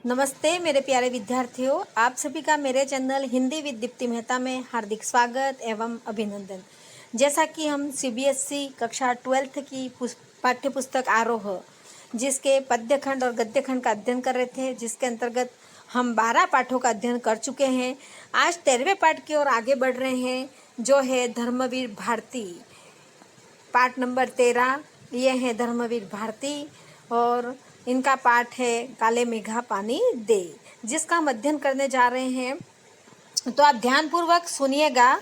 नमस्ते मेरे प्यारे विद्यार्थियों, आप सभी का मेरे चैनल हिंदी विद दीप्ति मेहता में हार्दिक स्वागत एवं अभिनंदन। जैसा कि हम सीबीएसई कक्षा 12th की पाठ्य पुस्तक आरोह जिसके पद्य खंड और गद्य खंड का अध्ययन कर रहे थे, जिसके अंतर्गत हम 12 पाठों का अध्ययन कर चुके हैं। आज 13वें पाठ की ओर आगे बढ़ रहे हैं, जो है धर्मवीर भारती। पाठ नंबर 13 ये है धर्मवीर भारती और इनका पाठ है काले मेघा पानी दे, जिसका हम अध्ययन करने जा रहे हैं। तो आप ध्यानपूर्वक सुनिएगा।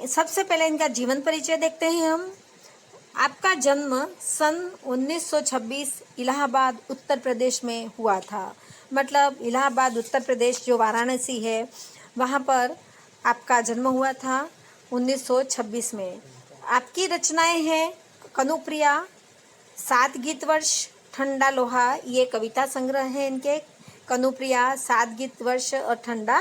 सबसे पहले इनका जीवन परिचय देखते हैं हम। आपका जन्म सन 1926 इलाहाबाद उत्तर प्रदेश में हुआ था। मतलब इलाहाबाद उत्तर प्रदेश जो वाराणसी है, वहाँ पर आपका जन्म हुआ था 1926 में। आपकी रचनाएं हैं कनुप्रिया, 7 गीत वर्ष, ठंडा लोहा, ये कविता संग्रह है इनके। कनुप्रिया, 7 गीत वर्ष और ठंडा।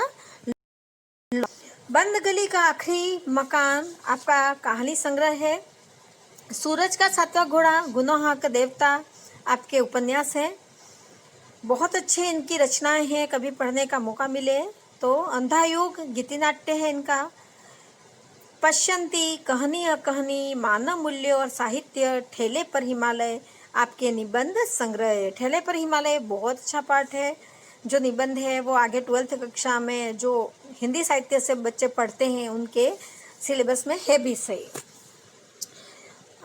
बंद गली का आखिरी मकान आपका कहानी संग्रह है। सूरज का 7वां घोड़ा, गुनाह का देवता आपके उपन्यास है। बहुत अच्छे इनकी रचनाएं हैं, कभी पढ़ने का मौका मिले तो। अंधा युग गीतिनाट्य है इनका। पश्यंती, कहानी अकहानी, मानव मूल्य और साहित्य, ठेले पर हिमालय आपके निबंध संग्रह है। ठेले पर हिमालय बहुत अच्छा पाठ है। जो निबंध है वो आगे 12th कक्षा में जो हिंदी साहित्य से बच्चे पढ़ते हैं उनके सिलेबस में है भी सही।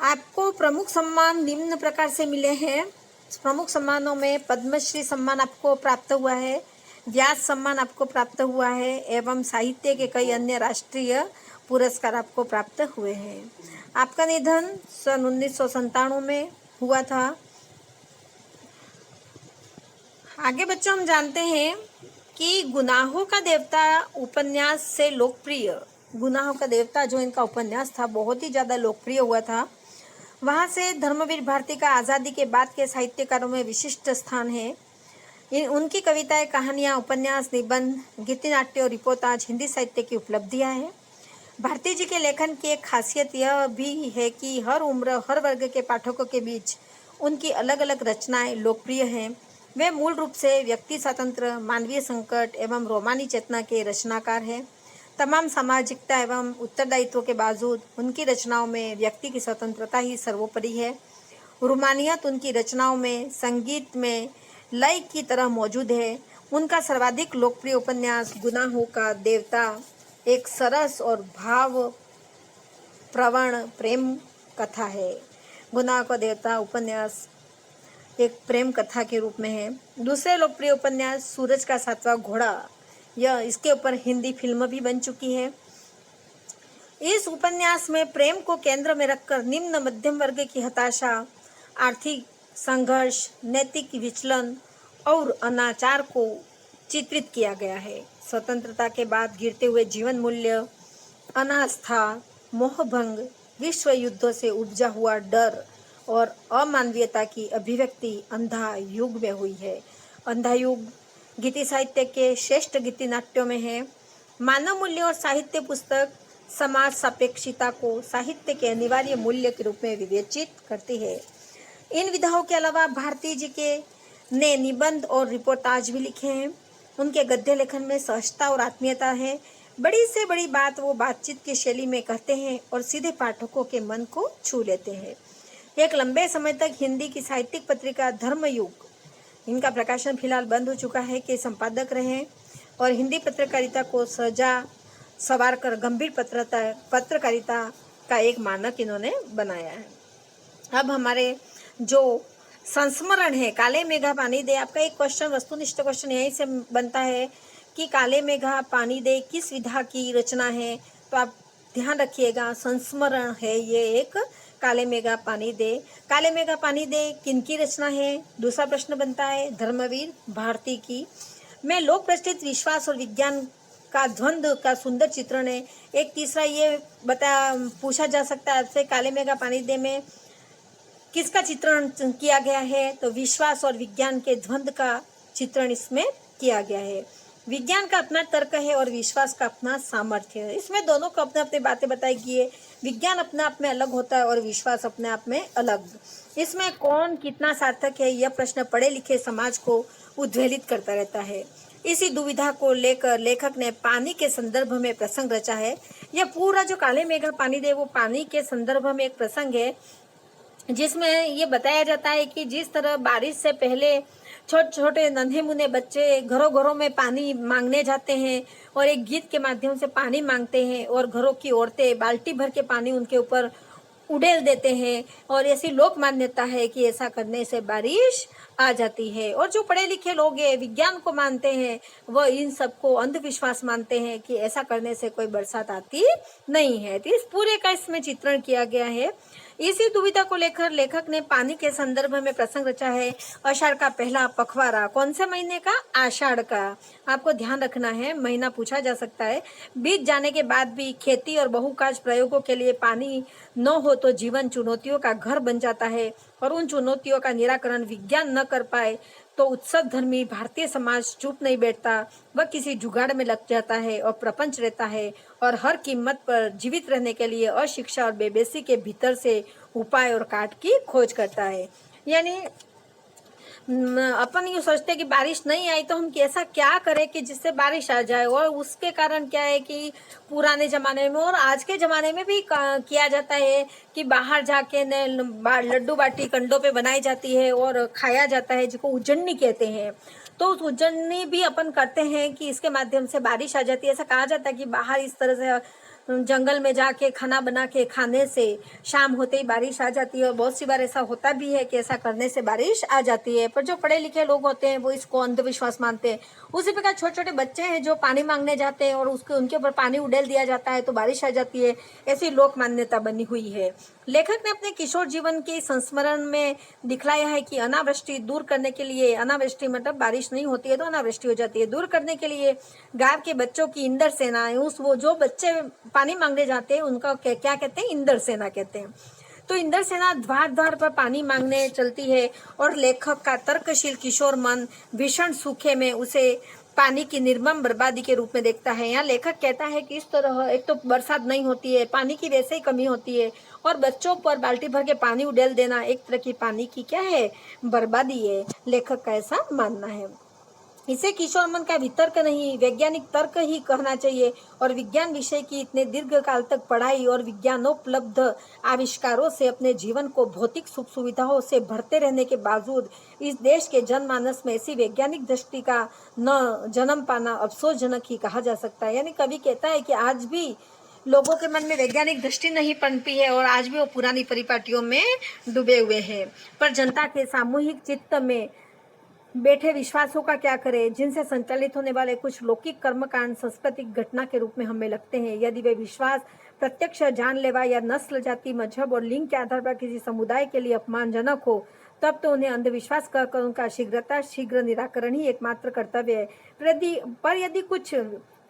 आपको प्रमुख सम्मान निम्न प्रकार से मिले हैं। प्रमुख सम्मानों में पद्मश्री सम्मान आपको प्राप्त हुआ है, व्यास सम्मान आपको प्राप्त हुआ है एवं साहित्य के कई अन्य राष्ट्रीय पुरस्कार आपको प्राप्त हुए हैं। आपका निधन सन 1997 में हुआ था। आगे बच्चों हम जानते हैं कि गुनाहों का देवता उपन्यास से लोकप्रिय, गुनाहों का देवता जो इनका उपन्यास था बहुत ही ज़्यादा लोकप्रिय हुआ था। वहाँ से धर्मवीर भारती का आज़ादी के बाद के साहित्यकारों में विशिष्ट स्थान है। उनकी कविताएं, कहानियाँ, उपन्यास, निबंध, गीतिनाट्य और रिपोर्टाज हिंदी साहित्य की उपलब्धियाँ हैं। भारती जी के लेखन की एक खासियत यह भी है कि हर उम्र, हर वर्ग के पाठकों के बीच उनकी अलग अलग रचनाएं लोकप्रिय हैं। वे मूल रूप से व्यक्ति स्वतंत्र, मानवीय संकट एवं रोमानी चेतना के रचनाकार हैं। तमाम सामाजिकता एवं उत्तरदायित्व के बावजूद उनकी रचनाओं में व्यक्ति की स्वतंत्रता ही सर्वोपरि है। रूमानियत उनकी रचनाओं में संगीत में लय की तरह मौजूद है। उनका सर्वाधिक लोकप्रिय उपन्यास गुनाहों का देवता एक सरस और भाव प्रवण प्रेम कथा है। गुनाहों का देवता उपन्यास एक प्रेम कथा के रूप में है। दूसरे लोकप्रिय उपन्यास सूरज का 7वां घोड़ा, यह इसके ऊपर हिंदी फिल्म भी बन चुकी है। इस उपन्यास में प्रेम को केंद्र में रखकर निम्न मध्यम वर्ग की हताशा, आर्थिक संघर्ष, नैतिक विचलन और अनाचार को चित्रित किया गया है। स्वतंत्रता के बाद गिरते हुए जीवन मूल्य, अनास्था, मोहभंग, विश्व युद्धों से उपजा हुआ डर और अमानवीयता की अभिव्यक्ति अंधा युग में हुई है। अंधा युग गीति साहित्य के श्रेष्ठ गीति नाट्यों में है। मानव मूल्य और साहित्य पुस्तक समाज सापेक्षिता को साहित्य के अनिवार्य मूल्य के रूप में विवेचित करती है। इन विधाओं के अलावा भारती जी के ने निबंध और रिपोर्टाज भी लिखे हैं। उनके गद्य लेखन में सहजता और आत्मीयता है। बड़ी से बड़ी बात वो बातचीत की शैली में कहते हैं और सीधे पाठकों के मन को छू लेते हैं। एक लंबे समय तक हिंदी की साहित्यिक पत्रिका धर्मयुग, इनका प्रकाशन फिलहाल बंद हो चुका है, के संपादक रहे और हिंदी पत्रकारिता को सजा सवार कर गंभीर पत्रकारिता का एक मानक इन्होंने बनाया है। अब हमारे जो संस्मरण है काले मेघा पानी दे, आपका एक क्वेश्चन, वस्तुनिष्ठ क्वेश्चन यहीं से बनता है कि काले मेघा पानी दे किस विधा की रचना है। तो आप ध्यान रखिएगा, संस्मरण है ये एक काले मेघा पानी दे। काले मेघा पानी दे किनकी रचना है? दूसरा प्रश्न बनता है धर्मवीर भारती की। में लोक प्रचलित विश्वास और विज्ञान का द्वंद्व का सुंदर चित्रण है। एक तीसरा ये पूछा जा सकता है आपसे, काले मेघा पानी दे में किसका चित्रण किया गया है? तो विश्वास और विज्ञान के द्वंद्व का चित्रण इसमें किया गया है। विज्ञान का अपना तर्क है और विश्वास का अपना सामर्थ्य है। इसमें दोनों को अपने अपने बातें बताई गई है। विज्ञान अपने आप में अलग होता है और विश्वास अपने आप में अलग। इसमें कौन कितना सार्थक है, यह प्रश्न पढ़े लिखे समाज को उद्वेलित करता रहता है। इसी दुविधा को लेकर लेखक ने पानी के संदर्भ में प्रसंग रचा है। यह पूरा जो काले मेघा पानी दे वो पानी के संदर्भ में एक प्रसंग है, जिसमें ये बताया जाता है कि जिस तरह बारिश से पहले छोटे छोटे नन्हे मुन्ने बच्चे घरों घरों में पानी मांगने जाते हैं और एक गीत के माध्यम से पानी मांगते हैं और घरों की औरतें बाल्टी भर के पानी उनके ऊपर उड़ेल देते हैं, और ऐसी लोक मान्यता है कि ऐसा करने से बारिश आ जाती है। और जो पढ़े लिखे लोग हैं, विज्ञान को मानते हैं, वह इन सबको अंधविश्वास मानते हैं कि ऐसा करने से कोई बरसात आती नहीं है। तो इस पूरे का इसमें चित्रण किया गया है। इसी दुविधा को लेकर लेखक ने पानी के संदर्भ में प्रसंग रचा है। आषाढ़ का पहला पखवाड़ा, कौन से महीने का? आषाढ़ का। आपको ध्यान रखना है, महीना पूछा जा सकता है। बीत जाने के बाद भी खेती और बहुकाज प्रयोगों के लिए पानी न हो तो जीवन चुनौतियों का घर बन जाता है, और उन चुनौतियों का निराकरण विज्ञान न कर पाए तो उत्सव धर्मी भारतीय समाज चुप नहीं बैठता, वह किसी जुगाड़ में लग जाता है और प्रपंच रहता है, और हर कीमत पर जीवित रहने के लिए अशिक्षा और बेबसी के भीतर से उपाय और काट की खोज करता है। यानी अपन यूँ सोचते हैं कि बारिश नहीं आई तो हम कैसा क्या करें कि जिससे बारिश आ जाए, और उसके कारण क्या है कि पुराने ज़माने में और आज के ज़माने में भी किया जाता है कि बाहर जाके लड्डू बाटी कंडों पे बनाई जाती है और खाया जाता है, जिसको उज्जन्नी कहते हैं। तो उस उज्जन्नी भी अपन करते हैं कि इसके माध्यम से बारिश आ जाती है। ऐसा कहा जाता है कि बाहर इस तरह से जंगल में जाके खाना बना के खाने से शाम होते ही बारिश आ जाती है, और बहुत सी बार ऐसा होता भी है कि ऐसा करने से बारिश आ जाती है। पर जो पढ़े लिखे लोग होते हैं वो इसको अंधविश्वास मानते हैं। उसी प्रकार छोटे छोटे बच्चे हैं जो पानी मांगने जाते हैं और उनके ऊपर पानी उड़ेल दिया जाता है तो बारिश आ जाती है। ऐसी लोक मान्यता बनी हुई है। लेखक ने अपने किशोर जीवन के संस्मरण में दिखलाया है कि अनावृष्टि दूर करने के लिए, अनावृष्टि मतलब बारिश नहीं होती है तो अनावृष्टि हो जाती है, दूर करने के लिए गांव के बच्चों की इंदर सेना है। वो जो बच्चे पानी मांगने जाते हैं उनका क्या कहते हैं? इंदर सेना कहते हैं। तो इंदर सेना द्वार द्वार पर पानी मांगने चलती है, और लेखक का तर्कशील किशोर मन भीषण सूखे में उसे पानी की निर्मम बर्बादी के रूप में देखता है। यहाँ लेखक कहता है कि इस तरह एक तो बरसात नहीं होती है, पानी की वैसे ही कमी होती है, और बच्चों पर बाल्टी भर के पानी उड़ेल देना एक तरह की पानी की क्या है? बर्बादी है। लेखक का ऐसा मानना है। इसे किशोर मन का वितर्क नहीं, वैज्ञानिक तर्क ही कहना चाहिए, और विज्ञान विषय की इतने दीर्घ काल तक पढ़ाई और विज्ञानोपलब्ध आविष्कारों से अपने जीवन को भौतिक सुख सुविधाओं से भरते रहने के बावजूद इस देश के जनमानस में ऐसी वैज्ञानिक दृष्टि का न जन्म पाना अफसोसजनक ही कहा जा सकता है। यानी कवि कहता है कि आज भी लोगों के मन में वैज्ञानिक दृष्टि नहीं पनपी है और आज भी वो पुरानी परिपाटियों में डूबे हुए हैं। पर जनता के सामूहिक चित्त में बैठे विश्वासों का क्या करें, जिनसे संचालित होने वाले कुछ लौकिक कर्मकांड सांस्कृतिक घटना के रूप में हमें लगते हैं। यदि वे विश्वास प्रत्यक्ष, जानलेवा या नस्ल, जाति, मजहब और लिंग के आधार पर किसी समुदाय के लिए अपमानजनक हो, तब तो उन्हें अंधविश्वास कहकर उनका शीघ्र निराकरण ही एकमात्र कर्तव्य है। पर यदि कुछ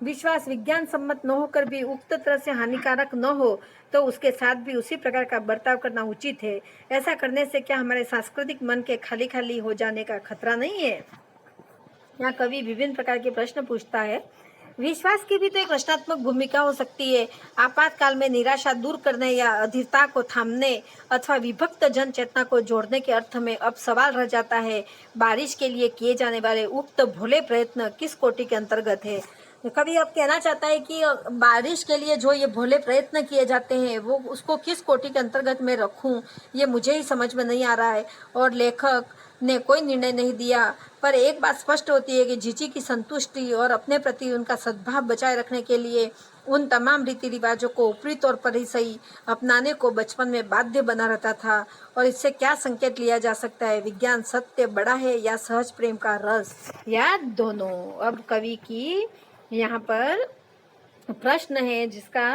विश्वास विज्ञान सम्मत न होकर भी उक्त तरह से हानिकारक न हो तो उसके साथ भी उसी प्रकार का बर्ताव करना उचित है। ऐसा करने से क्या हमारे सांस्कृतिक मन के खाली खाली हो जाने का खतरा नहीं है? यहाँ कवि विभिन्न प्रकार के प्रश्न पूछता है। विश्वास की भी तो एक रचनात्मक भूमिका हो सकती है। आपातकाल में निराशा दूर करने या अधीरता को थामने अथवा विभक्त जन चेतना को जोड़ने के अर्थ में अब सवाल रह जाता है, बारिश के लिए किए जाने वाले उक्त भोले प्रयत्न किस कोटि के अंतर्गत है? कवि अब कहना चाहता है कि बारिश के लिए जो ये भोले प्रयत्न किए जाते हैं वो उसको किस कोटि के अंतर्गत में रखूं, ये मुझे ही समझ में नहीं आ रहा है। और लेखक ने कोई निर्णय नहीं दिया, पर एक बात स्पष्ट होती है कि जीजी की संतुष्टि और अपने प्रति उनका सद्भाव बचाए रखने के लिए उन तमाम रीति रिवाजों को ऊपरी तौर पर ही सही अपनाने को बचपन में बाध्य बना रहता था। और इससे क्या संकेत लिया जा सकता है? विज्ञान सत्य बड़ा है या सहज प्रेम का रस, या दोनों? अब कवि की यहाँ पर प्रश्न है जिसका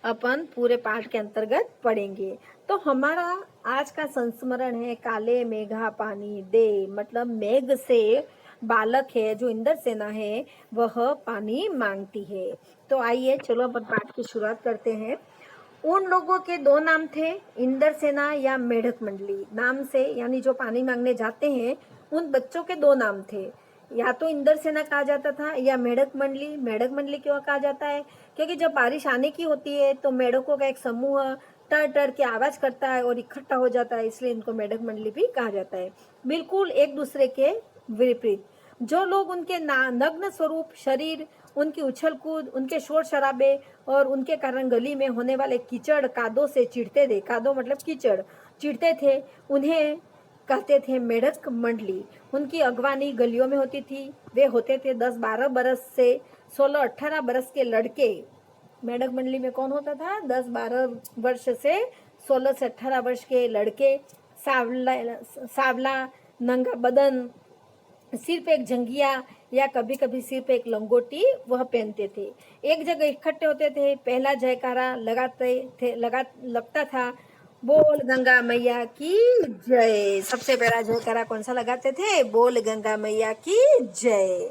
अपन पूरे पाठ के अंतर्गत पढ़ेंगे। तो हमारा आज का संस्मरण है काले मेघा पानी दे, मतलब मेघ से बालक है जो इंदर सेना है वह पानी मांगती है। तो आइए चलो अपन पाठ की शुरुआत करते हैं। उन लोगों के दो नाम थे, इंदर सेना या मेढक मंडली। नाम से यानी जो पानी मांगने जाते हैं उन बच्चों के दो नाम थे, या तो इंद्रसेना कहा जाता था या मेढक मंडली। मेढक मंडली क्यों कहा जाता है? क्योंकि जब बारिश आने की होती है तो मेढकों का एक समूह टर टर की आवाज करता है और इकट्ठा हो जाता है, इसलिए इनको मेढक मंडली भी कहा जाता है। बिल्कुल एक दूसरे के विपरीत। जो लोग उनके नग्न स्वरूप शरीर, उनकी उछल कूद, उनके शोर शराबे और उनके कारण गली में होने वाले कीचड़ कादों से चिढ़ते थे, कादो मतलब कीचड़, चिढ़ते थे, उन्हें कहते थे मेढक मंडली। उनकी अगवानी गलियों में होती थी। वे होते थे 10-12 बरस से 16-18 बरस के लड़के। मेढक मंडली में कौन होता था? 10-12 वर्ष से 16 से 18 वर्ष के लड़के, सावला सावला नंगा बदन, सिर पे एक जंगिया या कभी कभी सिर पे एक लंगोटी वह पहनते थे। एक जगह इकट्ठे होते थे, पहला जयकारा लगता था, बोल गंगा मैया की जय। सबसे पहला जयकारा कौन सा लगाते थे? बोल गंगा मैया की जय।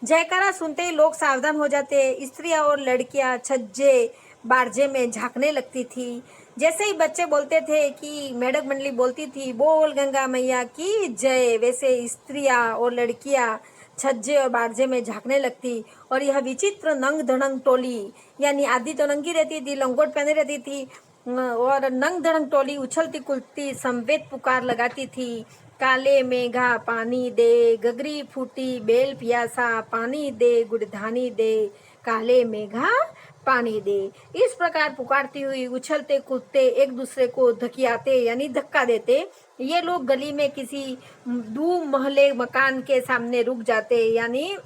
जयकारा सुनते ही लोग सावधान हो जाते। स्त्रियां और लड़कियां छज्जे बारजे में झांकने लगती थी। जैसे ही बच्चे बोलते थे कि मेढक मंडली बोलती थी बोल गंगा मैया की जय, वैसे स्त्रियां और लड़कियां छज्जे और बारजे में झांकने लगती। और यह विचित्र नंग धड़ंग टोली, यानी आधी तो नंगी रहती थी, लंगोट पहने रहती थी, और नंग धड़ंग टोली उछलती कुलती समवेत पुकार लगाती थी। काले मेघा पानी दे, गगरी फूटी बेल पियासा पानी दे, गुड़धानी दे, काले मेघा पानी दे। इस प्रकार पुकारती हुई उछलते कूदते एक दूसरे को धकियाते यानी धक्का देते ये लोग गली में किसी 2 महले मकान के सामने रुक जाते, यानी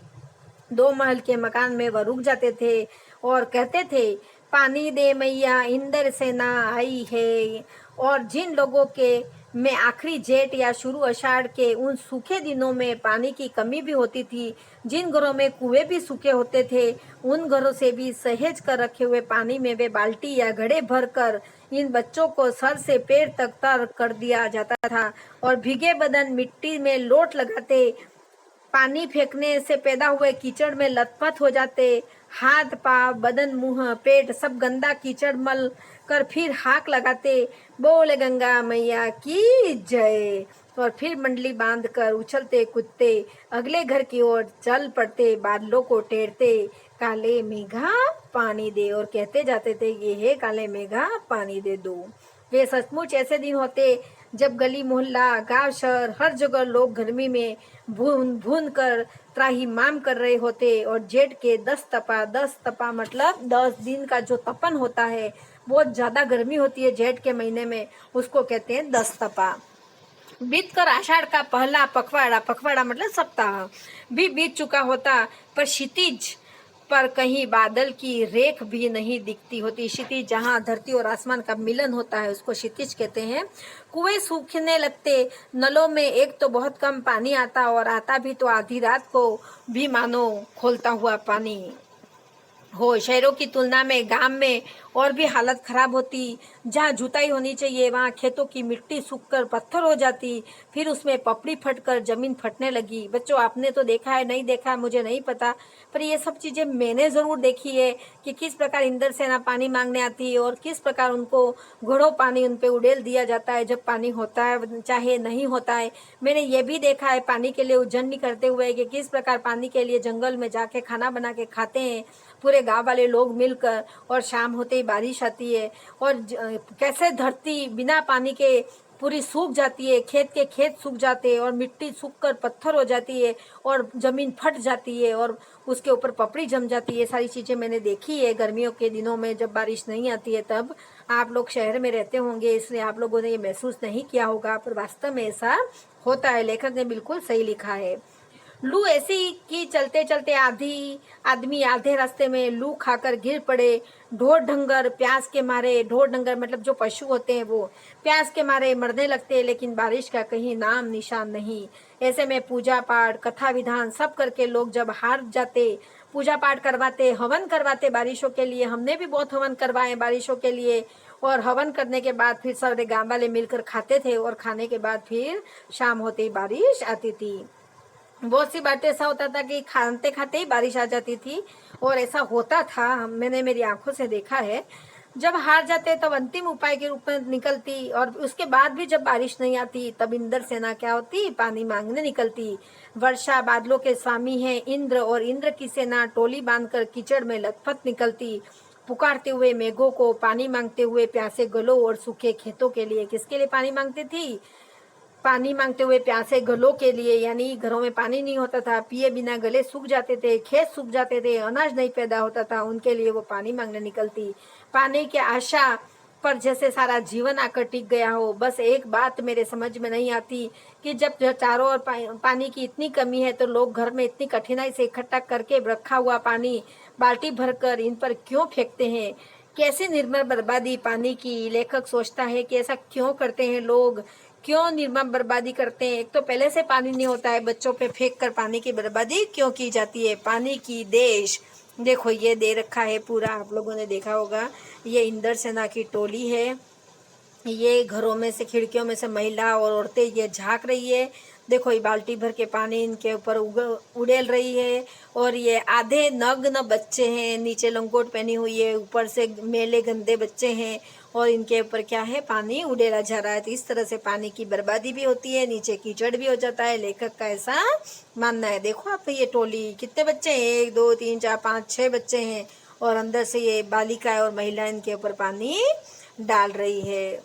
2 महल के मकान में वह रुक जाते थे और कहते थे पानी दे मैया इंद्र सेना आई है। और जिन लोगों के में आखिरी जेठ या शुरू आषाढ़ के उन सूखे दिनों में पानी की कमी भी होती थी, जिन घरों में कुएं भी सूखे होते थे, उन घरों से भी सहेज कर रखे हुए पानी में वे बाल्टी या घड़े भर कर इन बच्चों को सर से पैर तक तर कर दिया जाता था। और भीगे बदन मिट्टी में लोट लगाते, पानी फेंकने से पैदा हुए कीचड़ में लथपथ हो जाते। हाथ पाँव बदन मुंह पेट सब गंदा कीचड़ मल कर फिर हाक लगाते बोल गंगा मैया की जय। और फिर मंडली बांध कर उछलते कूदते अगले घर की ओर चल पड़ते, बादलों को टेरते काले मेघा पानी दे, और कहते जाते थे ये है काले मेघा पानी दे दो। वे सचमुच ऐसे दिन होते जब गली मोहल्ला गांव शहर हर जगह लोग गर्मी में भून भून कर त्राहिमाम कर रहे होते। और जेठ के 10 तपा मतलब 10 दिन का जो तपन होता है, बहुत ज्यादा गर्मी होती है जेठ के महीने में, उसको कहते हैं 10 तपा। बीत कर आषाढ़ का पहला पखवाड़ा, पखवाड़ा मतलब सप्ताह भी बीत चुका होता, पर क्षितिज पर कहीं बादल की रेख भी नहीं दिखती होती। क्षितिज जहाँ धरती और आसमान का मिलन होता है उसको क्षितिज कहते हैं। कुएं सूखने लगते, नलों में एक तो बहुत कम पानी आता और आता भी तो आधी रात को भी मानो खोलता हुआ पानी हो। शहरों की तुलना में गांव में और भी हालत खराब होती। जहाँ जुताई होनी चाहिए वहाँ खेतों की मिट्टी सूखकर पत्थर हो जाती, फिर उसमें पपड़ी फटकर जमीन फटने लगी। बच्चों आपने तो देखा है, नहीं देखा है मुझे नहीं पता, पर ये सब चीज़ें मैंने ज़रूर देखी है कि किस प्रकार इंद्र सेना पानी मांगने आती है और किस प्रकार उनको घड़ों पानी उन पे उड़ेल दिया जाता है जब पानी होता है चाहे नहीं होता है। मैंने ये भी देखा है पानी के लिए उज्जैन करते हुए कि किस प्रकार पानी के लिए जंगल में जाके खाना बना के खाते हैं पूरे गांव वाले लोग मिलकर, और शाम होते ही बारिश आती है और कैसे धरती बिना पानी के पूरी सूख जाती है, खेत के खेत सूख जाते हैं और मिट्टी सूखकर पत्थर हो जाती है और जमीन फट जाती है और उसके ऊपर पपड़ी जम जाती है। सारी चीज़ें मैंने देखी है गर्मियों के दिनों में जब बारिश नहीं आती है तब। आप लोग शहर में रहते होंगे इसलिए आप लोगों ने ये महसूस नहीं किया होगा, पर वास्तव में ऐसा होता है। लेखक ने बिल्कुल सही लिखा है। लू ऐसी कि चलते चलते आदमी आधे रास्ते में लू खाकर गिर पड़े। ढोर ढंगर प्यास के मारे, ढोर ढंगर मतलब जो पशु होते हैं वो प्यास के मारे मरने लगते, लेकिन बारिश का कहीं नाम निशान नहीं। ऐसे में पूजा पाठ कथा विधान सब करके लोग जब हार जाते, पूजा पाठ करवाते, हवन करवाते बारिशों के लिए। हमने भी बहुत हवन करवाए बारिशों के लिए, और हवन करने के बाद फिर सारे गांव वाले मिलकर खाते थे और खाने के बाद फिर शाम होते ही बारिश आती थी। बहुत सी बातें ऐसा होता था कि खाते खाते ही बारिश आ जाती थी और ऐसा होता था, मैंने मेरी आंखों से देखा है। जब हार जाते तब अंतिम उपाय के रूप में निकलती, और उसके बाद भी जब बारिश नहीं आती तब इंद्र सेना क्या होती, पानी मांगने निकलती। वर्षा बादलों के स्वामी है इंद्र, और इंद्र की सेना टोली बांधकर कीचड़ में लथपथ निकलती, पुकारते हुए मेघों को, पानी मांगते हुए प्यासे गलों और सूखे खेतों के लिए। किसके लिए पानी मांगती थी? पानी मांगते हुए प्यासे गलों के लिए, यानी घरों में पानी नहीं होता था, पिए बिना गले सूख जाते थे, खेत सूख जाते थे, अनाज नहीं पैदा होता था, उनके लिए वो पानी मांगने निकलती। पानी की आशा पर जैसे सारा जीवन आकर टिक गया हो। बस एक बात मेरे समझ में नहीं आती कि जब चारों ओर पानी की इतनी कमी है तो लोग घर में इतनी कठिनाई से इकट्ठा करके रखा हुआ पानी बाल्टी भरकर इन पर क्यों फेंकते हैं? कैसी निर्मल बर्बादी पानी की। लेखक सोचता है कि ऐसा क्यों करते हैं लोग, क्यों निर्मम बर्बादी करते हैं? एक तो पहले से पानी नहीं होता है, बच्चों पे फेंक कर पानी की बर्बादी क्यों की जाती है? पानी की देश देखो, ये दे रखा है पूरा, आप लोगों ने देखा होगा। ये इंद्र सेना की टोली है, ये घरों में से, खिड़कियों में से महिला और औरतें ये झांक रही है। देखो ये बाल्टी भर के पानी इनके ऊपर उड़ेल रही है, और ये आधे नग्न बच्चे हैं, नीचे लंगोट पहनी हुई है, ऊपर से मेले गंदे बच्चे हैं, और इनके ऊपर क्या है, पानी उड़ेला जा रहा है। तो इस तरह से पानी की बर्बादी भी होती है, नीचे कीचड़ भी हो जाता है, लेखक का ऐसा मानना है। देखो आप, ये टोली कितने बच्चे हैं, 1 2 3 4 5 6 बच्चे हैं, और अंदर से ये बालिका और महिला इनके ऊपर पानी डाल रही है।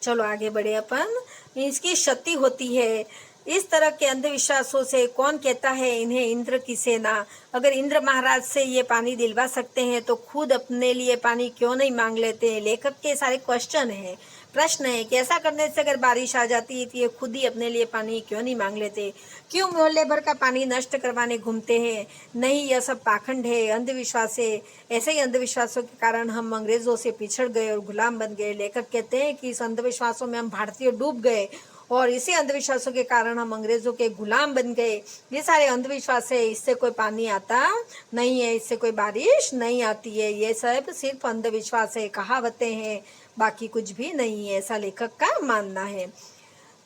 चलो आगे बढ़े अपन। इसकी क्षति होती है। इस तरह के अंधविश्वासों से कौन कहता है इन्हें इंद्र की सेना? अगर इंद्र महाराज से ये पानी दिलवा सकते हैं तो खुद अपने लिए पानी क्यों नहीं मांग लेते हैं? लेखक के सारे क्वेश्चन है, प्रश्न है कि ऐसा करने से अगर बारिश आ जाती है तो ये खुद ही अपने लिए पानी क्यों नहीं मांग लेते? क्यों मोहल्ले भर का पानी नष्ट करवाने घूमते हैं? नहीं, यह सब पाखंड है, अंधविश्वास है। ऐसे ही अंधविश्वासों के कारण हम अंग्रेजों से पिछड़ गए और गुलाम बन गए। लेखक कहते हैं कि इस अंधविश्वासों में हम भारतीय डूब गए, और इसी अंधविश्वासों के कारण हम अंग्रेजों के गुलाम बन गए। ये सारे अंधविश्वास है, इससे कोई पानी आता नहीं है, इससे कोई बारिश नहीं आती है, ये सब सिर्फ अंधविश्वास है, कहावतें हैं, बाकी कुछ भी नहीं है, ऐसा लेखक का मानना है।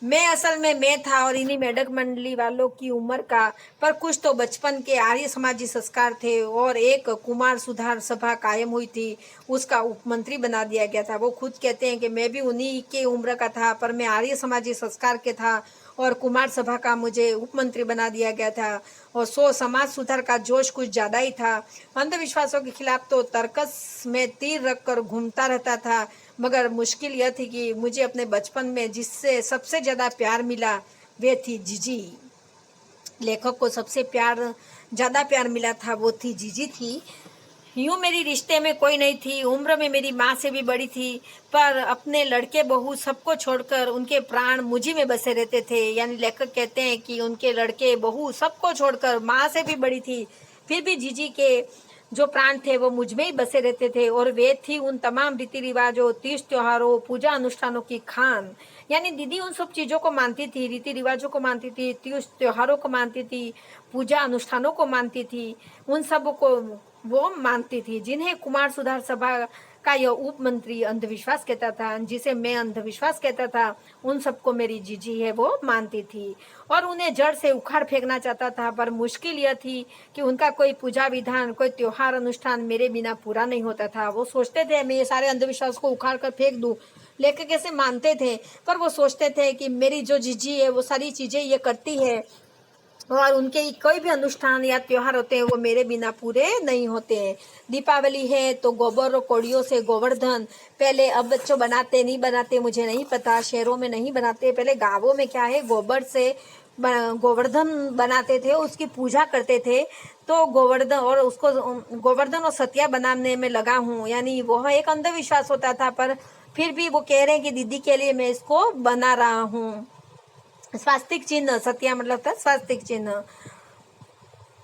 मैं असल में मैं था और इन्हीं मेढक मंडली वालों की उम्र का, पर कुछ तो बचपन के आर्य समाजी संस्कार थे, और एक कुमार सुधार सभा कायम हुई थी, उसका उपमंत्री बना दिया गया था। वो खुद कहते हैं कि मैं भी उन्हीं के उम्र का था, पर मैं आर्य समाजी संस्कार के था, और कुमार सभा का मुझे उपमंत्री बना दिया गया था, और समाज सुधार का जोश कुछ ज़्यादा ही था। अंधविश्वासों के खिलाफ तो तर्कस में तीर रखकर घूमता रहता था, मगर मुश्किल यह थी कि मुझे अपने बचपन में जिससे सबसे ज़्यादा प्यार मिला वे थी जीजी। लेखक को सबसे ज़्यादा प्यार मिला था, वो थी जीजी थी। यूँ मेरी रिश्ते में कोई नहीं थी, उम्र में मेरी माँ से भी बड़ी थी, पर अपने लड़के बहू सबको छोड़कर उनके प्राण मुझी में बसे रहते थे। यानी लेखक कहते हैं कि उनके लड़के बहू सबको छोड़कर, माँ से भी बड़ी थी, फिर भी जीजी के जो प्राण थे वो मुझ में ही बसे रहते थे, और वे थी उन तमाम रीति रिवाजों, तीज त्योहारों, पूजा अनुष्ठानों की खान। यानी दीदी उन सब चीज़ों को मानती थी, रीति रिवाजों को मानती थी, तीज त्योहारों को मानती थी, पूजा अनुष्ठानों को मानती थी, उन सब को वो मानती थी, जिन्हें कुमार सुधार सभा का यह उपमंत्री अंधविश्वास कहता था, जिसे मैं अंधविश्वास कहता था, उन सबको मेरी जीजी है वो मानती थी, और उन्हें जड़ से उखाड़ फेंकना चाहता था। पर मुश्किल यह थी कि उनका कोई पूजा विधान, कोई त्योहार अनुष्ठान मेरे बिना पूरा नहीं होता था। वो सोचते थे मैं ये सारे अंधविश्वास को उखाड़ कर फेंक दूँ, लेखक कैसे मानते थे, पर वो सोचते थे कि मेरी जो जीजी है वो सारी चीज़ें ये करती है, और उनके कोई भी अनुष्ठान या त्योहार होते हैं वो मेरे बिना पूरे नहीं होते हैं। दीपावली है तो गोबर और कौड़ियों से गोवर्धन, पहले, अब बच्चों बनाते नहीं बनाते मुझे नहीं पता, शहरों में नहीं बनाते, पहले गांवों में क्या है, गोबर से गोवर्धन बनाते थे, उसकी पूजा करते थे। तो गोवर्धन, और उसको गोवर्धन और सतिया बनाने में लगा हूँ, यानी वह एक अंधविश्वास होता था, पर फिर भी वो कह रहे हैं कि दीदी के लिए मैं इसको बना रहा हूँ। स्वास्तिक चिन्ह, सतिया मतलब था स्वास्तिक चिन्ह,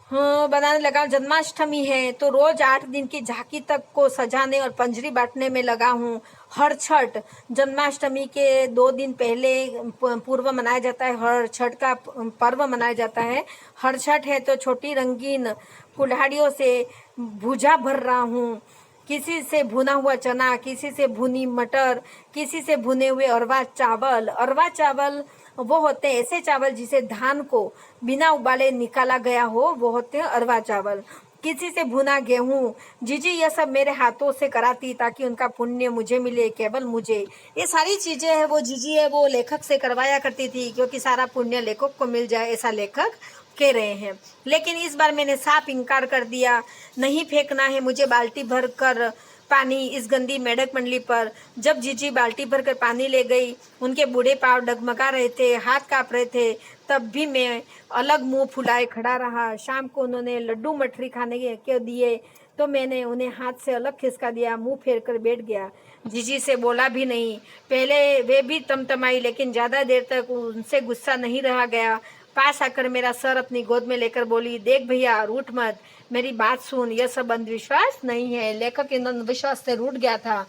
हाँ बनाने लगा। जन्माष्टमी है तो रोज 8 दिन की झांकी तक को सजाने और पंजरी बांटने में लगा हूँ। हर छठ, जन्माष्टमी के 2 दिन पहले पूर्व मनाया जाता है, हर छठ का पर्व मनाया जाता है। हर छठ है तो छोटी रंगीन कुल्हाड़ियों से भुजा भर रहा हूँ, किसी से भुना हुआ चना, किसी से भुनी मटर, किसी से भुने हुए अरवा चावल। अरवा चावल वो होते हैं ऐसे चावल जिसे धान को बिना उबाले निकाला गया हो, वो होते हैं अरवा चावल। किसी से भुना गेहूं। जीजी यह सब मेरे हाथों से कराती ताकि उनका पुण्य मुझे मिले, केवल मुझे। ये सारी चीजें है वो जीजी है वो लेखक से करवाया करती थी, क्योंकि सारा पुण्य लेखक को मिल जाए, ऐसा लेखक कह रहे हैं। लेकिन इस बार मैंने साफ इनकार कर दिया, नहीं फेंकना है मुझे बाल्टी भर कर पानी इस गंदी मेढक मंडली पर। जब जीजी बाल्टी भर कर पानी ले गई, उनके बूढ़े पांव डगमगा रहे थे, हाथ कांप रहे थे, तब भी मैं अलग मुंह फुलाए खड़ा रहा। शाम को उन्होंने लड्डू मठरी खाने के दिए तो मैंने उन्हें हाथ से अलग खिसका दिया, मुंह फेर कर बैठ गया। जीजी से बोला भी नहीं। पहले वे भी तमतमाई, लेकिन ज़्यादा देर तक उनसे गुस्सा नहीं रहा गया। पास आकर मेरा सर अपनी गोद में लेकर बोली, देख भैया रूठ मत, मेरी बात सुन, यह सब अंधविश्वास नहीं है। लेखक इन अंधविश्वास से रूठ गया था,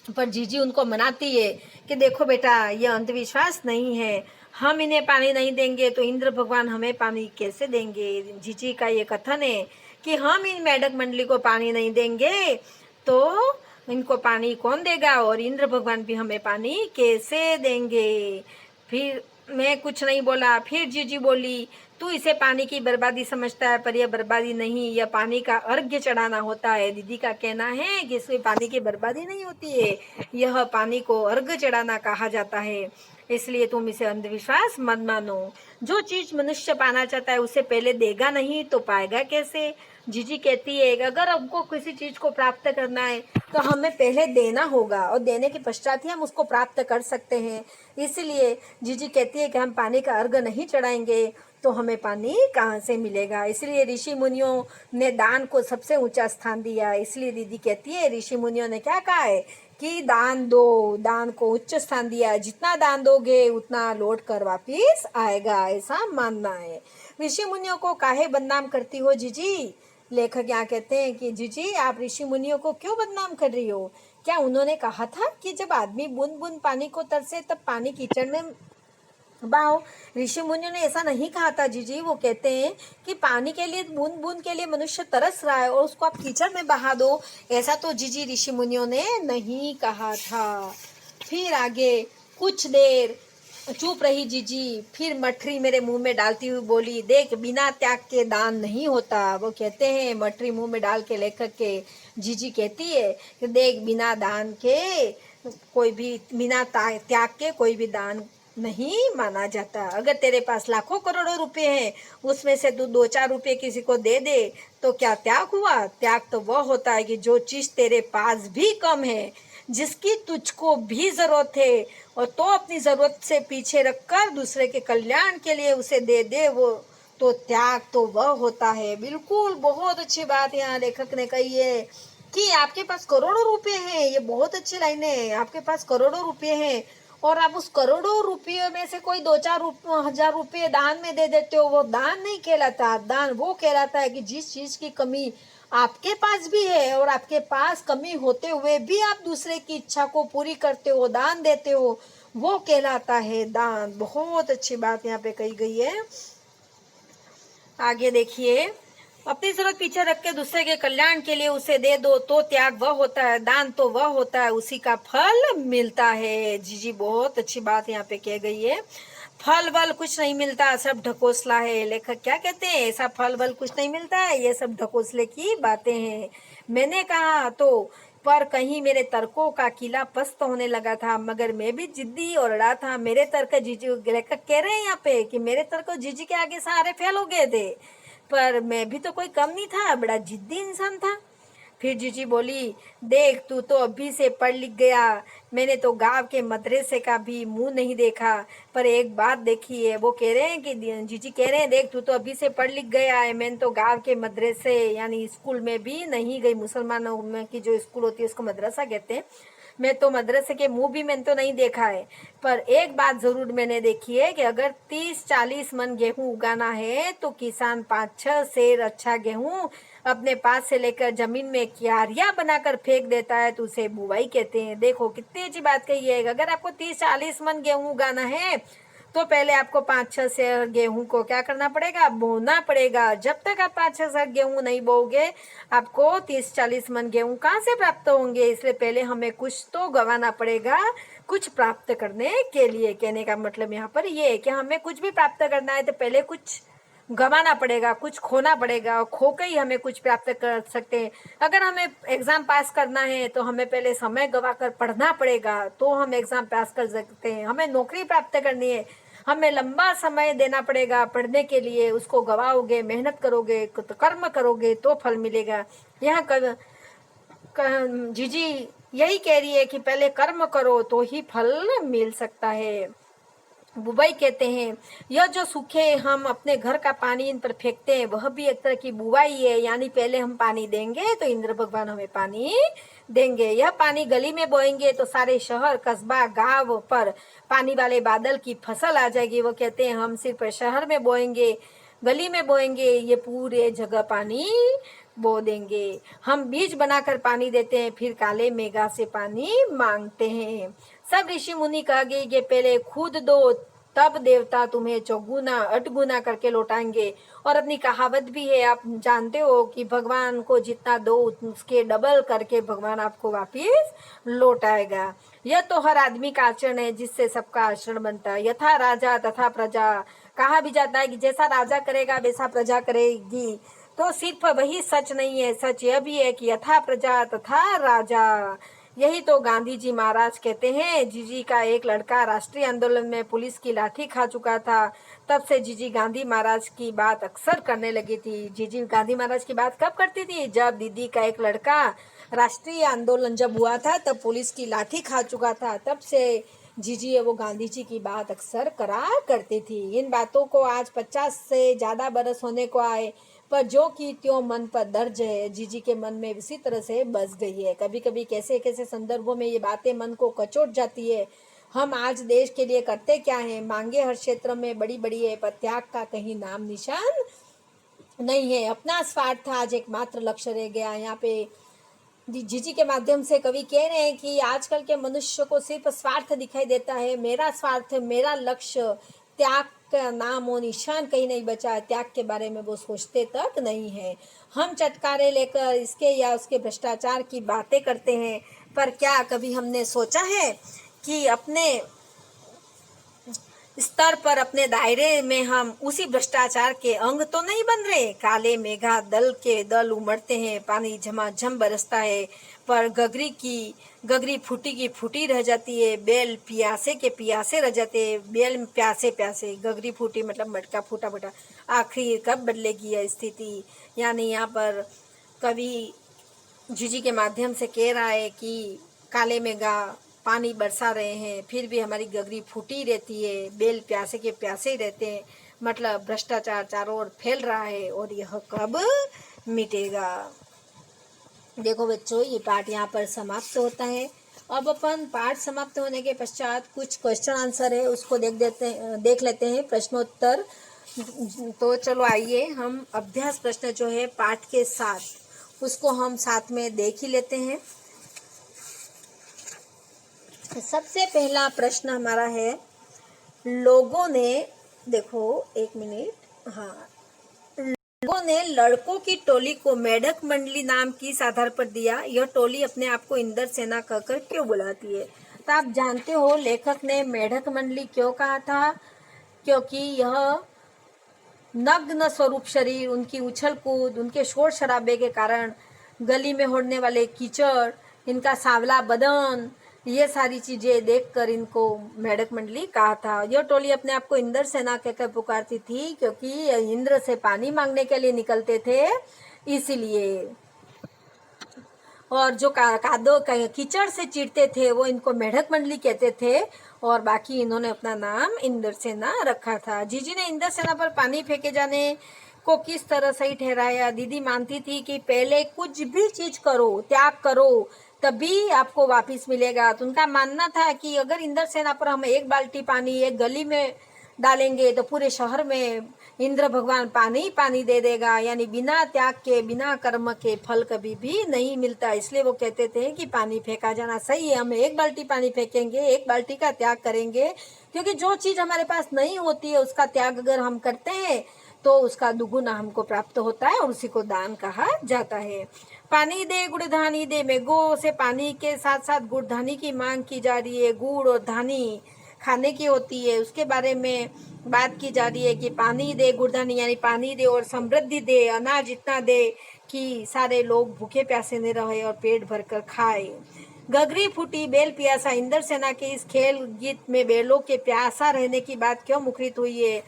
पर जीजी उनको मनाती है कि देखो बेटा, यह अंधविश्वास नहीं है, हम इन्हें पानी नहीं देंगे तो इंद्र भगवान हमें पानी कैसे देंगे। जीजी का ये कथन है कि हम इन मेढक मंडली को पानी नहीं देंगे तो इनको पानी कौन देगा, और इंद्र भगवान भी हमें पानी कैसे देंगे। फिर मैं कुछ नहीं बोला। फिर जीजी बोली, तू इसे पानी की बर्बादी समझता है, पर यह बर्बादी नहीं, यह पानी का अर्घ्य चढ़ाना होता है। दीदी का कहना है कि इसमें पानी की बर्बादी नहीं होती है, यह पानी को अर्घ्य चढ़ाना कहा जाता है। इसलिए तुम इसे अंधविश्वास मत मानो। जो चीज मनुष्य पाना चाहता है उसे पहले देगा नहीं तो पाएगा कैसे। जीजी कहती है कि अगर हमको किसी चीज को प्राप्त करना है तो हमें पहले देना होगा, और देने के पश्चात ही हम उसको प्राप्त कर सकते हैं। इसलिए जीजी कहती है कि हम पानी का अर्घ नहीं चढ़ाएंगे तो हमें पानी कहाँ से मिलेगा। इसलिए ऋषि मुनियों ने दान को सबसे ऊंचा स्थान दिया। इसलिए दीदी कहती है ऋषि मुनियों ने क्या कहा है कि दान दो, दान को उच्च स्थान दिया। जितना दान दोगे उतना लौट कर वापिस आएगा, ऐसा मानना है। ऋषि मुनियों को काहे बदनाम करती हो जीजी। लेखक यहाँ कहते हैं कि जीजी आप ऋषि मुनियों को क्यों बदनाम कर रही हो। क्या उन्होंने कहा था कि जब आदमी बूंद बूंद पानी को तरसे तब पानी कीचड़ में बहाओ। ऋषि मुनियों ने ऐसा नहीं कहा था जीजी। वो कहते हैं कि पानी के लिए, बूंद बूंद के लिए मनुष्य तरस रहा है और उसको आप कीचड़ में बहा दो, ऐसा तो जीजी ऋषि मुनियों ने नहीं कहा था। फिर आगे कुछ देर चुप रही जीजी, फिर मठरी मेरे मुंह में डालती हुई बोली, देख बिना त्याग के दान नहीं होता। वो कहते हैं मठरी मुंह में डाल के लेखक के जीजी कहती है कि देख बिना दान के कोई भी, बिना त्याग के कोई भी दान नहीं माना जाता। अगर तेरे पास लाखों करोड़ों रुपए हैं, उसमें से तू 2-4 रुपए किसी को दे दे तो क्या त्याग हुआ। त्याग तो वह होता है कि जो चीज तेरे पास भी कम है, जिसकी तुझको भी जरूरत है, और तो अपनी जरूरत से पीछे रखकर दूसरे के कल्याण के लिए उसे दे दे, वो तो त्याग तो वह होता है। बिल्कुल बहुत अच्छी बात यहाँ लेखक ने कही है कि आपके पास करोड़ों रुपए हैं। ये बहुत अच्छी लाइन है, आपके पास करोड़ों रुपए हैं और आप उस करोड़ों रुपये में से कोई 2-4 हजार रुपये दान में दे देते हो, वो दान नहीं कहलाता। दान वो कहलाता है कि जिस चीज की कमी आपके पास भी है और आपके पास कमी होते हुए भी आप दूसरे की इच्छा को पूरी करते हो, दान देते हो, वो कहलाता है दान। बहुत अच्छी बात यहाँ पे कही गई है। आगे देखिए, अपनी जरूरत पीछे रख के दूसरे के कल्याण के लिए उसे दे दो तो त्याग वह होता है, दान तो वह होता है, उसी का फल मिलता है। जी बहुत अच्छी बात यहाँ पे कह गई है। फल वल कुछ नहीं मिलता, सब ढकोसला है। लेखक क्या कहते हैं, ऐसा फल वल कुछ नहीं मिलता है, ये सब ढकोसले की बातें हैं। मैंने कहा तो, पर कहीं मेरे तर्कों का किला पस्त होने लगा था, मगर मैं भी जिद्दी और अड़ा था। मेरे तर्क जीजी, लेखक कह रहे हैं यहाँ पे कि मेरे तर्क जीजी के आगे सारे फेल हो गए थे, पर मैं भी तो कोई कम नहीं था, बड़ा जिद्दी इंसान था। फिर जीजी बोली, देख तू तो अभी से पढ़ लिख गया, मैंने तो गांव के मदरसे का भी मुंह नहीं देखा, पर एक बात देखी है। वो कह रहे हैं कि जीजी कह रहे हैं, देख तू तो अभी से पढ़ लिख गया है, मैंने तो गांव के मदरसे यानी स्कूल में भी नहीं गई। मुसलमानों में की जो स्कूल होती है उसको मदरसा कहते हैं। मैं तो मदरसे के मुंह भी मैंने तो नहीं देखा है, पर एक बात जरूर मैंने देखी है कि अगर 30-40 मन गेहूं उगाना है तो किसान 5-6 सेर अच्छा गेहूं अपने पास से लेकर जमीन में क्यारियां बनाकर फेंक देता है तो उसे बुवाई कहते हैं। देखो कितनी अच्छी बात कही है। अगर आपको 30-40 मन गेहूं उगाना है तो पहले आपको 5-6 सेर गेहूं को क्या करना पड़ेगा, बोना पड़ेगा। जब तक आप 5-6 सेर गेहूं नहीं बोओगे, आपको 30-40 मन गेहूं कहाँ से प्राप्त होंगे। इसलिए पहले हमें कुछ तो गंवाना पड़ेगा कुछ प्राप्त करने के लिए। कहने का मतलब यहाँ पर ये है कि हमें कुछ भी प्राप्त करना है तो पहले कुछ गंवाना पड़ेगा, कुछ खोना पड़ेगा, खो के ही हमें कुछ प्राप्त कर सकते हैं। अगर हमें एग्ज़ाम पास करना है तो हमें पहले समय गंवा कर पढ़ना पड़ेगा, तो हम एग्ज़ाम पास कर सकते हैं। हमें नौकरी प्राप्त करनी है, हमें लंबा समय देना पड़ेगा पढ़ने के लिए, उसको गवाओगे, मेहनत करोगे, कर्म करोगे तो फल मिलेगा। यहाँ जीजी यही कह रही है कि पहले कर्म करो तो ही फल मिल सकता है। बुवाई कहते हैं, यह जो सूखे हम अपने घर का पानी इन पर फेंकते हैं वह भी एक तरह की बुवाई है, यानी पहले हम पानी देंगे तो इंद्र भगवान हमें पानी देंगे। यह पानी गली में बोएंगे तो सारे शहर, कस्बा, गांव पर पानी वाले बादल की फसल आ जाएगी। वो कहते हैं हम सिर्फ शहर में बोएंगे, गली में बोएंगे, ये पूरे जगह पानी बो देंगे। हम बीज बनाकर पानी देते हैं, फिर काले मेघा से पानी मांगते हैं। सब ऋषि मुनि कह गए कि पहले खुद दो, तब देवता तुम्हें चौगुना अठगुना करके लौटाएंगे। और अपनी कहावत भी है, आप जानते हो कि भगवान को जितना दो उसके डबल करके भगवान आपको वापिस लौटाएगा। यह तो हर आदमी का आचरण है जिससे सबका आचरण बनता है। यथा राजा तथा प्रजा, कहा भी जाता है कि जैसा राजा करेगा वैसा प्रजा करेगी। तो सिर्फ वही सच नहीं है, सच यह भी है कि यथा प्रजा तथा राजा। यही तो गांधी जी महाराज कहते हैं। जीजी का एक लड़का राष्ट्रीय आंदोलन में पुलिस की लाठी खा चुका था, तब से जीजी गांधी महाराज की बात अक्सर करने लगी थी। जीजी गांधी महाराज की बात कब करती थी? जब दीदी का एक लड़का राष्ट्रीय आंदोलन जब हुआ था तब पुलिस की लाठी खा चुका था, तब से जीजी है वो गांधी जी की बात अक्सर करा करती थी। इन बातों को आज 50 से ज़्यादा बरस होने को आए, पर जो कि त्यों मन पर दर्ज है, जीजी के मन में इसी तरह से बस गई है। कभी कभी कैसे कैसे संदर्भों में ये बातें मन को कचोट जाती है। हम आज देश के लिए करते क्या हैं? मांगे हर क्षेत्र में बड़ी बड़ी है, पर त्याग का कहीं नाम निशान नहीं है। अपना स्वार्थ आज एकमात्र लक्ष्य रह गया। यहाँ पे जीजी के माध्यम से कवि कह रहे हैं कि आजकल के मनुष्य को सिर्फ स्वार्थ दिखाई देता है। मेरा स्वार्थ, मेरा लक्ष्य, त्याग का नाम और निशान कहीं नहीं बचा है। त्याग के बारे में वो सोचते तक नहीं है। हम चटकारे लेकर इसके या उसके भ्रष्टाचार की बातें करते हैं, पर क्या कभी हमने सोचा है कि अपने स्तर पर, अपने दायरे में हम उसी भ्रष्टाचार के अंग तो नहीं बन रहे? काले मेघा दल के दल उमड़ते हैं, पानी झमाझम बरसता है, पर गगरी फूटी की फूटी रह जाती है, बैल प्यासे के प्यासे रह जाते हैं, बैल प्यासे प्यासे। गगरी फूटी मतलब मटका फूटा फूटा। आखिर कब बदलेगी यह स्थिति? यानी यहाँ पर कवि जीजी के माध्यम से कह रहा है कि काले मेघा पानी बरसा रहे हैं, फिर भी हमारी गगरी फूटी रहती है, बैल प्यासे के प्यासे ही रहते हैं। मतलब भ्रष्टाचार चारों ओर फैल रहा है और यह कब मिटेगा? देखो बच्चों, ये पाठ यहाँ पर समाप्त होता है। अब अपन पाठ समाप्त होने के पश्चात कुछ क्वेश्चन आंसर है उसको देख लेते हैं, प्रश्नोत्तर। तो चलो आइए हम अभ्यास प्रश्न जो है पाठ के साथ, उसको हम साथ में देख ही लेते हैं। सबसे पहला प्रश्न हमारा है, लोगों ने, देखो एक मिनट, हाँ, लोगों ने लड़कों की टोली को मेढक मंडली नाम किस आधार पर दिया? यह टोली अपने आप को इंद्र सेना कहकर क्यों बुलाती है? तो आप जानते हो लेखक ने मेढक मंडली क्यों कहा था? क्योंकि यह नग्न स्वरूप शरीर, उनकी उछल कूद, उनके शोर शराबे के कारण, गली में उड़ने वाले कीचड़, इनका सांवला बदन, ये सारी चीजें देखकर इनको मेढक मंडली कहा था। यह टोली अपने आप को इंद्र सेना कहकर पुकारती थी क्योंकि इंद्र से पानी मांगने के लिए निकलते थे, इसीलिए। और जो कादो कीचड़ से चिढ़ते थे वो इनको मेढक मंडली कहते थे, और बाकी इन्होंने अपना नाम इंद्र सेना रखा था। जीजी ने इंद्र सेना पर पानी फेंके जाने को किस तरह सही ठहराया? दीदी मानती थी कि पहले कुछ भी चीज करो, त्याग करो, तभी आपको वापस मिलेगा। तो उनका मानना था कि अगर इंद्र सेना पर हम एक बाल्टी पानी एक गली में डालेंगे तो पूरे शहर में इंद्र भगवान पानी पानी दे देगा। यानी बिना त्याग के, बिना कर्म के फल कभी भी नहीं मिलता। इसलिए वो कहते थे कि पानी फेंका जाना सही है, हम एक बाल्टी पानी फेंकेंगे, एक बाल्टी का त्याग करेंगे, क्योंकि जो चीज हमारे पास नहीं होती है उसका त्याग अगर हम करते हैं तो उसका दुगुना हमको प्राप्त होता है और उसी को दान कहा जाता है। पानी दे गुड़ धानी दे में गो से पानी के साथ साथ गुड़ धानी की मांग की जा रही है। गुड़ और धानी खाने की होती है उसके बारे में बात की जा रही है कि पानी दे, गुड़धानी यानी पानी दे और समृद्धि दे, अनाज इतना दे कि सारे लोग भूखे प्यासे नहीं रहे और पेट भरकर खाए। गगरी फूटी बेल पियासा, इंद्र सेना के इस खेल गीत में बेलों के प्यासा रहने की बात क्यों मुखरित हुई है?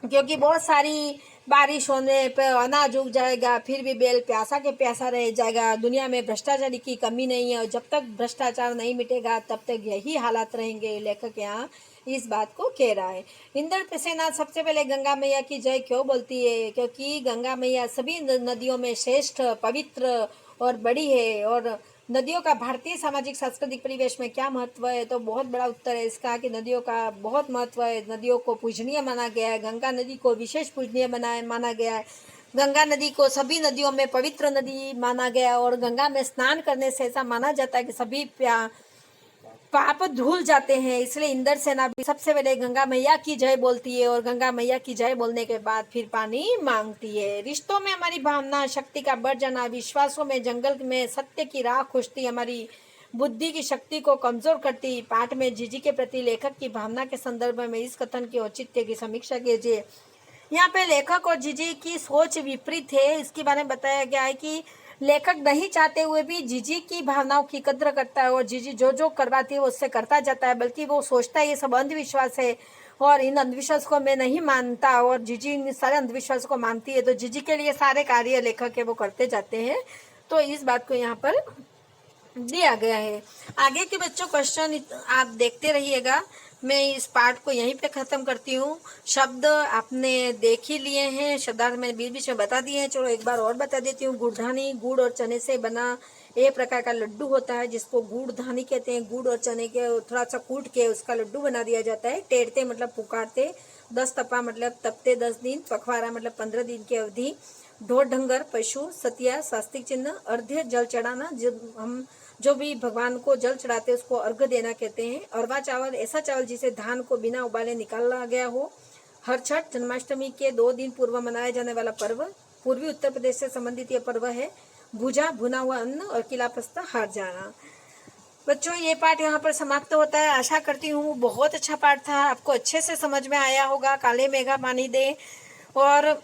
क्योंकि बहुत सारी बारिश होने पर अनाज उग जाएगा, फिर भी बेल प्यासा के प्यासा रह जाएगा। दुनिया में भ्रष्टाचार की कमी नहीं है और जब तक भ्रष्टाचार नहीं मिटेगा तब तक यही हालात रहेंगे। लेखक यहाँ इस बात को कह रहा है। इंद्र सेना सबसे पहले गंगा मैया की जय क्यों बोलती है? क्योंकि गंगा मैया सभी नदियों में श्रेष्ठ, पवित्र और बड़ी है। और नदियों का भारतीय सामाजिक सांस्कृतिक परिवेश में क्या महत्व है? तो बहुत बड़ा उत्तर है इसका कि नदियों का बहुत महत्व है। नदियों को पूजनीय माना गया है। गंगा नदी को विशेष पूजनीय माना गया है। गंगा नदी को सभी नदियों में पवित्र नदी माना गया है और गंगा में स्नान करने से ऐसा माना जाता है कि सभी पाप धुल जाते हैं। इसलिए इंद्र सेना भी सबसे पहले गंगा मैया की जय बोलती है और गंगा मैया की जय बोलने के बाद फिर पानी मांगती है। रिश्तों में हमारी भावना शक्ति का बढ़ जाना, विश्वासों में जंगल में सत्य की राह खुजती, हमारी बुद्धि की शक्ति को कमजोर करती। पाठ में जीजी के प्रति लेखक की भावना के संदर्भ में इस कथन के औचित्य की समीक्षा कीजिए। यहाँ पे लेखक और जीजी की सोच विपरीत है। इसके बारे में बताया गया है कि लेखक नहीं चाहते हुए भी जीजी की भावनाओं की कद्र करता है और जीजी जो जो करवाती है वो उससे करता जाता है, बल्कि वो सोचता है ये सब अंधविश्वास है और इन अंधविश्वास को मैं नहीं मानता और जीजी इन सारे अंधविश्वास को मानती है। तो जीजी के लिए सारे कार्य लेखक है वो करते जाते हैं। तो इस बात को यहाँ पर दिया गया है। आगे के बच्चों क्वेश्चन आप देखते रहिएगा। मैं इस पार्ट को यहीं पे ख़त्म करती हूँ। शब्द आपने देख ही लिए हैं, शब्दार्थ मैंने बीच बीच में बता दिए हैं। चलो एक बार और बता देती हूँ। गुड़धानी गुड़ और चने से बना एक प्रकार का लड्डू होता है जिसको गुड़धानी कहते हैं। गुड़ और चने के थोड़ा सा कूट के उसका लड्डू बना दिया जाता है। टेढ़ते मतलब पुकारते, 10 तपा मतलब तपते 10 दिन, पखवाड़ा मतलब 15 दिन की अवधि, ढोर ढंगर पशु, सतिया स्वास्तिक चिन्ह, अर्घ्य जल चढ़ाना, जब हम जो भी भगवान को जल चढ़ाते हैं उसको अर्घ्य देना कहते हैं। अरवा चावल ऐसा चावल जिसे धान को बिना उबाले निकाला गया हो। हर छठ जन्माष्टमी के 2 दिन पूर्व मनाया जाने वाला पर्व। पूर्वी उत्तर प्रदेश से संबंधित यह पर्व है। भुजा भुना हुआ अन्न और किला प्रस्ता हार जाना। बच्चों ये पाठ यहाँ पर समाप्त होता है। आशा करती हूँ बहुत अच्छा पाठ था, आपको अच्छे से समझ में आया होगा। काले मेघा पानी दे और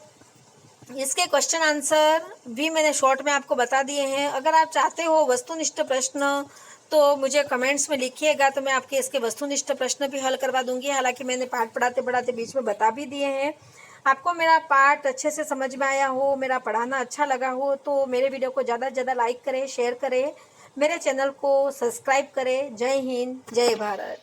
इसके क्वेश्चन आंसर भी मैंने शॉर्ट में आपको बता दिए हैं। अगर आप चाहते हो वस्तुनिष्ठ प्रश्न तो मुझे कमेंट्स में लिखिएगा, तो मैं आपके इसके वस्तुनिष्ठ प्रश्न भी हल करवा दूंगी। हालांकि मैंने पाठ पढ़ाते पढ़ाते बीच में बता भी दिए हैं। आपको मेरा पाठ अच्छे से समझ में आया हो, मेरा पढ़ाना अच्छा लगा हो तो मेरे वीडियो को ज़्यादा से ज़्यादा लाइक करें, शेयर करें, मेरे चैनल को सब्सक्राइब करें। जय हिंद, जय भारत।